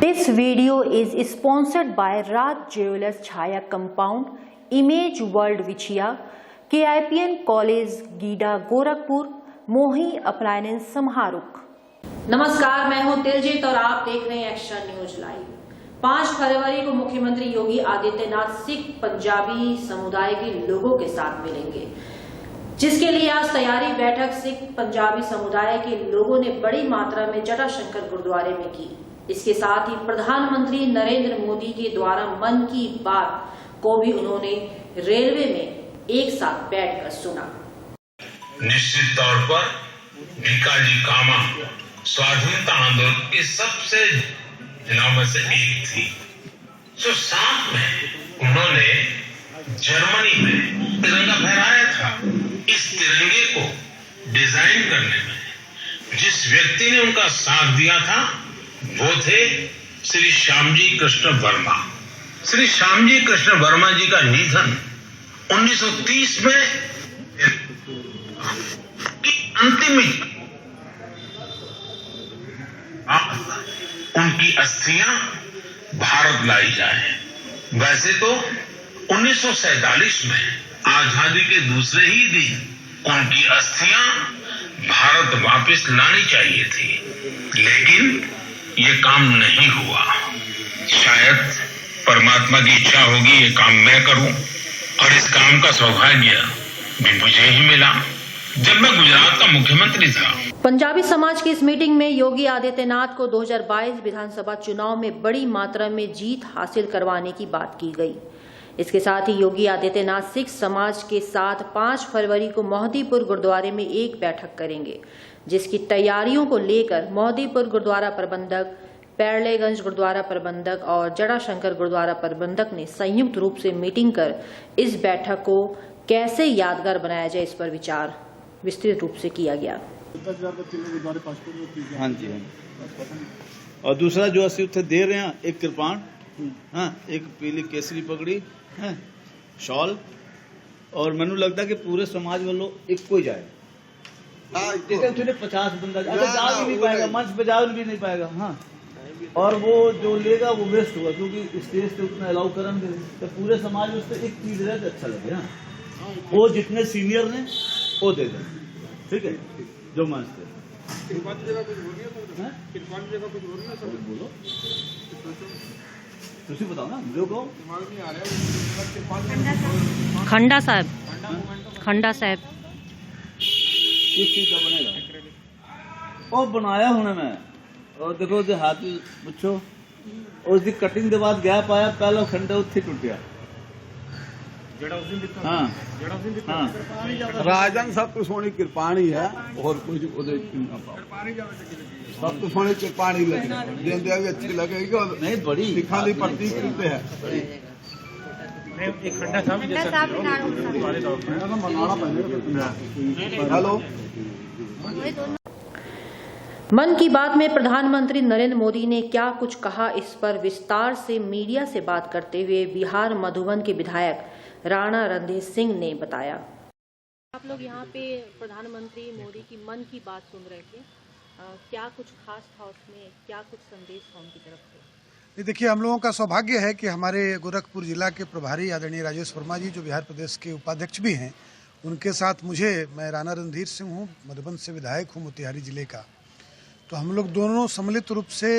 This video is sponsored by Raj Jewelers Chhaya Compound, Image World Vichia, KIPN College GIDA Gorakhpur, मोही appliance समारोह। नमस्कार, मैं हूं दिलजीत और आप देख रहे हैं एक्शन न्यूज लाइव। 5 फरवरी को मुख्यमंत्री योगी आदित्यनाथ सिख पंजाबी समुदाय के लोगों के साथ मिलेंगे, जिसके लिए आज तैयारी बैठक सिख पंजाबी समुदाय के लोगों ने बड़ी मात्रा में जटाशंकर गुरुद्वारे में की। इसके साथ ही प्रधानमंत्री नरेंद्र मोदी के द्वारा मन की बात को भी उन्होंने रेलवे में एक साथ बैठकर सुना। निश्चित तौर पर भिकाजी कामा स्वाधीनता आंदोलन के सबसे जिलों में से एक थी, जो साथ में उन्होंने जर्मनी में तिरंगा फहराया था। इस तिरंगे को डिजाइन करने में जिस व्यक्ति ने उनका साथ दिया था वो थे श्री श्यामजी कृष्ण वर्मा। श्री श्यामजी कृष्ण वर्मा जी का निधन 1930 में अंतिम उनकी अस्थियां भारत लाई जाए। वैसे तो 1947 में आजादी के दूसरे ही दिन उनकी अस्थियां भारत वापस लानी चाहिए थी, लेकिन ये काम नहीं हुआ। शायद परमात्मा की इच्छा होगी ये काम मैं करूं, और इस काम का सौभाग्य भी मुझे ही मिला जब मैं गुजरात का मुख्यमंत्री था। पंजाबी समाज की इस मीटिंग में योगी आदित्यनाथ को 2022 विधानसभा चुनाव में बड़ी मात्रा में जीत हासिल करवाने की बात की गई। इसके साथ ही योगी आदित्यनाथ सिख समाज के साथ 5 फरवरी को मोहदीपुर गुरुद्वारे में एक बैठक करेंगे, जिसकी तैयारियों को लेकर मोहदीपुर गुरुद्वारा प्रबंधक, पैरलेगंज गुरुद्वारा प्रबंधक और जटाशंकर गुरुद्वारा प्रबंधक ने संयुक्त रूप से मीटिंग कर इस बैठक को कैसे यादगार बनाया जाए, इस पर विचार विस्तृत रूप से किया गया। हाँ जी, और दूसरा जो असि उत्थे दे रहे हैं, एक कृपाण, हाँ, एक पीली केसरी पगड़ी, हाँ, शॉल, और मैनू लगता कि पूरे समाज वालों एक को जाए। 50 बंदा जा भी नहीं पाएगा, मंच पे जा भी नहीं पाएगा। हाँ, और वो जो लेगा वो वेस्ट हुआ, क्योंकि स्टेज पे उतना अलाउ करेंगे तो पूरे समाज में उससे एक चीज रहे तो अच्छा लगे। हाँ, वो जितने सीनियर ने वो दे दें, ठीक है, जो मंच पे बोलो तुम बताओ ना, मुझे कहो। खंडा साहब, खंडा साहब किस चीज का बनेगा? ਉਹ ਬਣਾਇਆ ਹੁਣ ਮੈਂ, और देखो ਉਹਦੇ ਹੱਥ ਪੁੱਛੋ, ਉਸ ਦੀ ਕਟਿੰਗ ਦੇ ਬਾਅਦ ਗੈਪ ਆਇਆ, ਪਹਿਲਾ ਖੰਡਾ ਉੱਥੇ ਟੁੱਟਿਆ ਜਿਹੜਾ ਉਸ ਦਿਨ ਦਿੱਤਾ। ਹਾਂ, ਜਿਹੜਾ ਉਸ ਦਿਨ ਦਿੱਤਾ ਰਾਜਨ ਸਭ ਤੋਂ ਸੋਹਣੀ ਕਿਰਪਾਣੀ ਹੈ, ਹੋਰ ਕੁਝ ਉਹਦੇ ਨਾ ਪਾਓ। ਸਭ ਤੋਂ ਸੋਹਣੀ ਕਿਰਪਾਣੀ ਲੱਗੀ, ਜਿੰਦਿਆਂ ਵੀ ਅੱਛੀ ਲੱਗੇਗੀ। ਨਹੀਂ, ਬੜੀ ਲਿਖਾਂ ਦੀ ਪ੍ਰਤੀਕ ਕਿਤੇ ਹੈ। एक खंडा साहब हेलो। मन की बात में प्रधानमंत्री नरेंद्र मोदी ने क्या कुछ कहा, इस पर विस्तार से मीडिया से बात करते हुए बिहार मधुबन के विधायक राणा रणधीर सिंह ने बताया। आप लोग यहाँ पे प्रधानमंत्री मोदी की मन की बात सुन रहे थे, क्या कुछ खास था उसमें, क्या कुछ संदेश था उनकी तरफ से? देखिए, हम लोगों का सौभाग्य है कि हमारे गोरखपुर जिला के प्रभारी आदरणीय राजेश वर्मा जी, जो बिहार प्रदेश के उपाध्यक्ष भी हैं, उनके साथ मैं राणा रणधीर सिंह हूँ, मधुबन से विधायक हूँ, मोतिहारी जिले का। तो हम लोग दोनों सम्मिलित रूप से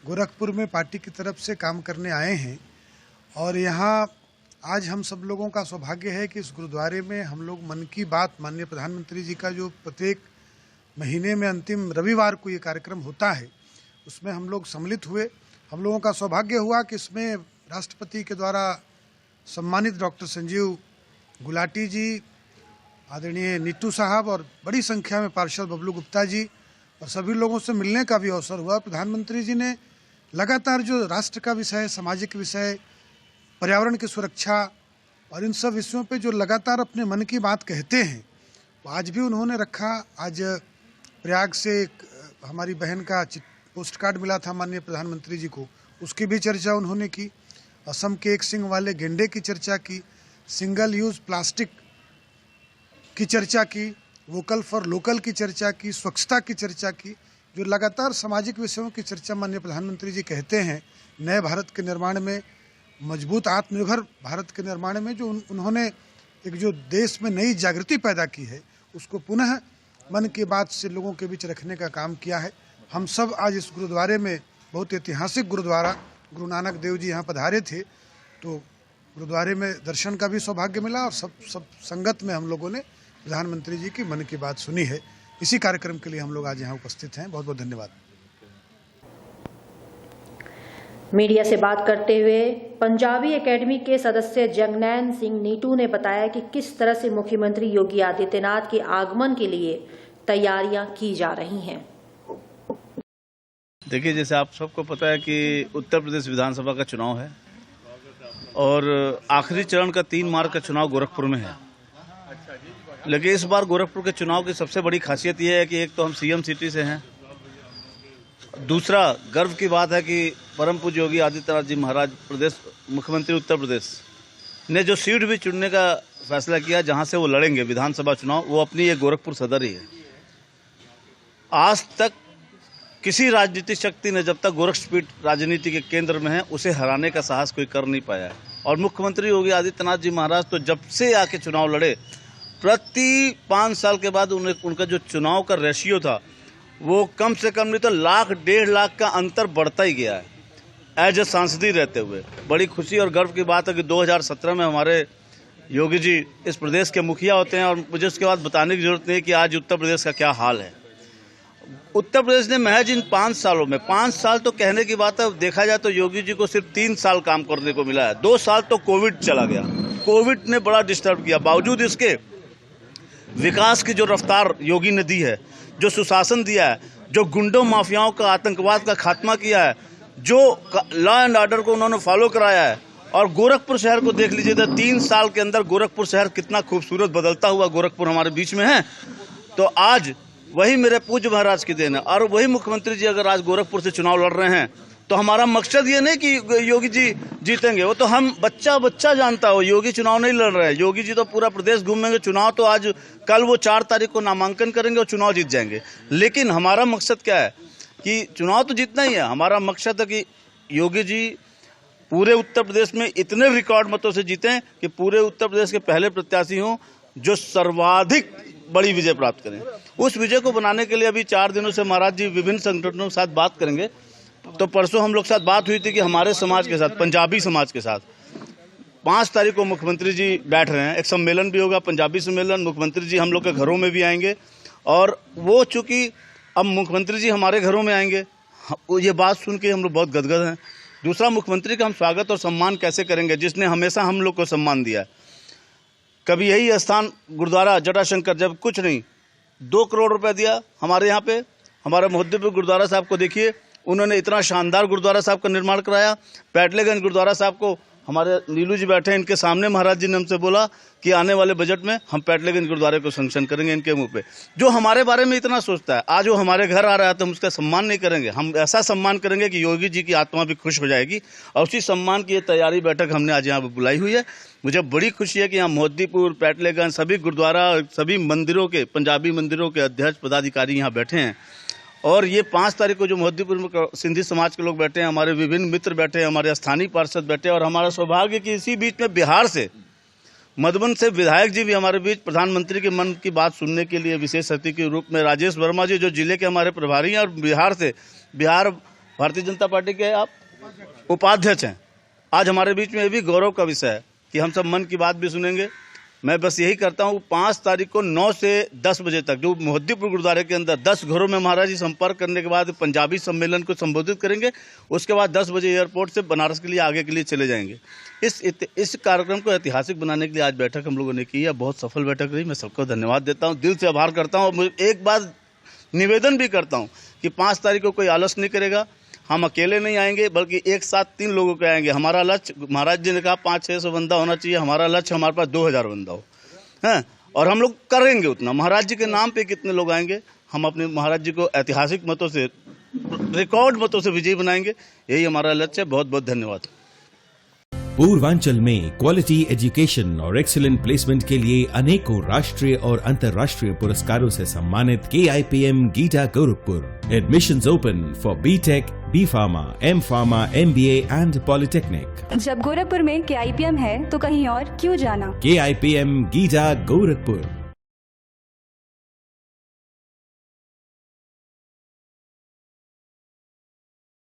गोरखपुर में पार्टी की तरफ से काम करने आए हैं, और यहाँ आज हम सब लोगों का सौभाग्य है कि इस गुरुद्वारे में हम लोग मन की बात, माननीय प्रधानमंत्री जी का जो प्रत्येक महीने में अंतिम रविवार को ये कार्यक्रम होता है, उसमें हम लोग सम्मिलित हुए। हम लोगों का सौभाग्य हुआ कि इसमें राष्ट्रपति के द्वारा सम्मानित डॉक्टर संजीव गुलाटी जी, आदरणीय नीतू साहब और बड़ी संख्या में पार्षद बबलू गुप्ता जी और सभी लोगों से मिलने का भी अवसर हुआ। प्रधानमंत्री जी ने लगातार जो राष्ट्र का विषय, सामाजिक विषय, पर्यावरण की सुरक्षा और इन सब विषयों पे जो लगातार अपने मन की बात कहते हैं, वो आज भी उन्होंने रखा। आज प्रयाग से हमारी बहन का पोस्ट कार्ड मिला था माननीय प्रधानमंत्री जी को, उसकी भी चर्चा उन्होंने की। असम के एक सिंग वाले गेंडे की चर्चा की, सिंगल यूज प्लास्टिक की चर्चा की, वोकल फॉर लोकल की चर्चा की, स्वच्छता की चर्चा की। जो लगातार सामाजिक विषयों की चर्चा माननीय प्रधानमंत्री जी कहते हैं, नए भारत के निर्माण में, मजबूत आत्मनिर्भर भारत के निर्माण में जो उन्होंने एक जो देश में नई जागृति पैदा की है, उसको पुनः मन की बात से लोगों के बीच रखने का काम किया है। हम सब आज इस गुरुद्वारे में, बहुत ऐतिहासिक गुरुद्वारा, गुरु नानक देव जी यहाँ पधारे थे, तो गुरुद्वारे में दर्शन का भी सौभाग्य मिला और सब संगत में हम लोगों ने प्रधानमंत्री जी की मन की बात सुनी है। इसी कार्यक्रम के लिए हम लोग आज यहाँ उपस्थित हैं। बहुत बहुत धन्यवाद। मीडिया से बात करते हुए पंजाबी एकेडमी के सदस्य जगनैन सिंह नीटू ने बताया कि किस तरह से मुख्यमंत्री योगी आदित्यनाथ के आगमन के लिए तैयारियां की जा रही हैं। देखिए, जैसे आप सबको पता है कि उत्तर प्रदेश विधानसभा का चुनाव है और आखिरी चरण का 3 मार्च का चुनाव गोरखपुर में है। लेकिन इस बार गोरखपुर के चुनाव की सबसे बड़ी खासियत यह है कि एक तो हम सीएम सिटी से हैं, दूसरा गर्व की बात है कि परम पूज्य योगी आदित्यनाथ जी महाराज प्रदेश मुख्यमंत्री उत्तर प्रदेश ने जो सीट भी चुनने का फैसला किया जहां से वो लड़ेंगे विधानसभा चुनाव, वो अपनी ये गोरखपुर सदर ही है। आज तक किसी राजनीतिक शक्ति ने, जब तक गोरखपीठ राजनीति के केंद्र में है, उसे हराने का साहस कोई कर नहीं पाया है। और मुख्यमंत्री योगी आदित्यनाथ जी महाराज तो जब से आके चुनाव लड़े, प्रति 5 साल के बाद उनका जो चुनाव का रेशियो था वो कम से कम नहीं तो 1,00,000-1.5 लाख का अंतर बढ़ता ही गया है एज ए सांसदी रहते हुए। बड़ी खुशी और गर्व की बात है कि 2017 में हमारे योगी जी इस प्रदेश के मुखिया होते हैं और मुझे उसके बाद बताने की जरूरत नहीं कि आज उत्तर प्रदेश का क्या हाल है। उत्तर प्रदेश ने महज इन 5 सालों में, 5 साल तो कहने की बात है, देखा जाए तो योगी जी को सिर्फ 3 साल काम करने को मिला है। 2 साल तो कोविड चला गया, कोविड ने बड़ा डिस्टर्ब किया। बावजूद इसके विकास की जो रफ्तार योगी ने दी है, जो सुशासन दिया है, जो गुंडों माफियाओं का, आतंकवाद का खात्मा किया है, जो लॉ एंड ऑर्डर को उन्होंने फॉलो कराया है, और गोरखपुर शहर को देख लीजिए तो 3 साल के अंदर गोरखपुर शहर कितना खूबसूरत बदलता हुआ गोरखपुर हमारे बीच में है। तो आज वही मेरे पूज्य महाराज की देन है और वही मुख्यमंत्री जी अगर आज गोरखपुर से चुनाव लड़ रहे हैं तो हमारा मकसद ये नहीं कि योगी जी जीतेंगे, वो तो हम बच्चा जानता हो। योगी चुनाव नहीं लड़ रहे हैं, योगी जी तो पूरा प्रदेश घूमेंगे। चुनाव तो आज कल वो 4 तारीख को नामांकन करेंगे और चुनाव जीत जाएंगे। लेकिन हमारा मकसद क्या है कि चुनाव तो जीतना ही है, हमारा मकसद है कि योगी जी पूरे उत्तर प्रदेश में इतने रिकॉर्ड मतों से जीतें कि पूरे उत्तर प्रदेश के पहले प्रत्याशी हों जो सर्वाधिक बड़ी विजय प्राप्त करें। उस विजय को बनाने के लिए अभी 4 दिनों से महाराज जी विभिन्न संगठनों के साथ बात करेंगे। तो परसों हम लोग के साथ बात हुई थी कि हमारे समाज के साथ, पंजाबी समाज के साथ 5 तारीख को मुख्यमंत्री जी बैठ रहे हैं। एक सम्मेलन भी होगा, पंजाबी सम्मेलन। मुख्यमंत्री जी हम लोग के घरों में भी आएंगे और वो चूंकि अब मुख्यमंत्री जी हमारे घरों में आएंगे, ये बात सुन के हम लोग बहुत गदगद हैं। दूसरा, मुख्यमंत्री का हम स्वागत और सम्मान कैसे करेंगे जिसने हमेशा हम लोग को सम्मान दिया। कभी यही स्थान गुरुद्वारा जटाशंकर जब कुछ नहीं 2 करोड़ रुपए दिया हमारे यहाँ पे, हमारे मोहद्दीपुर गुरुद्वारा साहब को देखिए, उन्होंने इतना शानदार गुरुद्वारा साहब का निर्माण कराया। पैटलेगंज गुरुद्वारा साहब को हमारे नीलू जी बैठे हैं, इनके सामने महाराज जी ने हमसे बोला कि आने वाले बजट में हम पैटलेगंज गुरुद्वारे को सैंक्शन करेंगे इनके मुंह पे। जो हमारे बारे में इतना सोचता है, आज वो हमारे घर आ रहा है तो हम उसका सम्मान नहीं करेंगे। हम ऐसा सम्मान करेंगे कि योगी जी की आत्मा भी खुश हो जाएगी। और उसी सम्मान की ये तैयारी बैठक हमने आज यहाँ पर बुलाई हुई है। मुझे बड़ी खुशी है कि यहाँ मोहद्दीपुर, पैटलेगंज, सभी गुरुद्वारा, सभी मंदिरों के, पंजाबी मंदिरों के अध्यक्ष पदाधिकारी यहाँ बैठे हैं। और ये 5 तारीख को जो मोहद्दीपुर में सिंधी समाज के लोग बैठे हैं, हमारे विभिन्न मित्र बैठे हैं, हमारे स्थानीय पार्षद बैठे हैं। और हमारा सौभाग्य कि इसी बीच में बिहार से, मधुबन से विधायक जी भी हमारे बीच प्रधानमंत्री के मन की बात सुनने के लिए विशेष अतिथि के रूप में राजेश वर्मा जी जो जिले के हमारे प्रभारी हैं और बिहार से, बिहार भारतीय जनता पार्टी के आप उपाध्यक्ष हैं, आज हमारे बीच में ये भी गौरव का विषय है कि हम सब मन की बात भी सुनेंगे। मैं बस यही करता हूँ, 5 तारीख को 9 से 10 बजे तक जो मोहद्दीपुर गुरुद्वारे के अंदर 10 घरों में महाराज जी संपर्क करने के बाद पंजाबी सम्मेलन को संबोधित करेंगे। उसके बाद 10 बजे एयरपोर्ट से बनारस के लिए आगे के लिए चले जाएंगे। इस कार्यक्रम को ऐतिहासिक बनाने के लिए आज बैठक हम लोगों ने की है। बहुत सफल बैठक रही। मैं सबको धन्यवाद देता हूँ, दिल से आभार करता हूँ। और एक बात निवेदन भी करता हूँ कि 5 तारीख को कोई आलस नहीं करेगा। हम अकेले नहीं आएंगे बल्कि एक साथ 3 लोगों के आएंगे। हमारा लक्ष्य, महाराज जी ने कहा 500-600 बंदा होना चाहिए, हमारा लक्ष्य हमारे पास 2000 बंदा हो हैं। और हम लोग करेंगे उतना। महाराज जी के नाम पे कितने लोग आएंगे, हम अपने महाराज जी को ऐतिहासिक मतों से, रिकॉर्ड मतों से विजयी बनाएंगे। यही हमारा लक्ष्य है। बहुत बहुत धन्यवाद। पूर्वांचल में क्वालिटी एजुकेशन और एक्सीलेंट प्लेसमेंट के लिए अनेकों राष्ट्रीय और अंतर्राष्ट्रीय पुरस्कारों से सम्मानित KIPM GIDA Gorakhpur. Admissions open for B.Tech, B.Pharma, M.Pharma, MBA and polytechnic. जब गोरखपुर में KIPM है तो कहीं और क्यों जाना। KIPM गीडा गोरखपुर।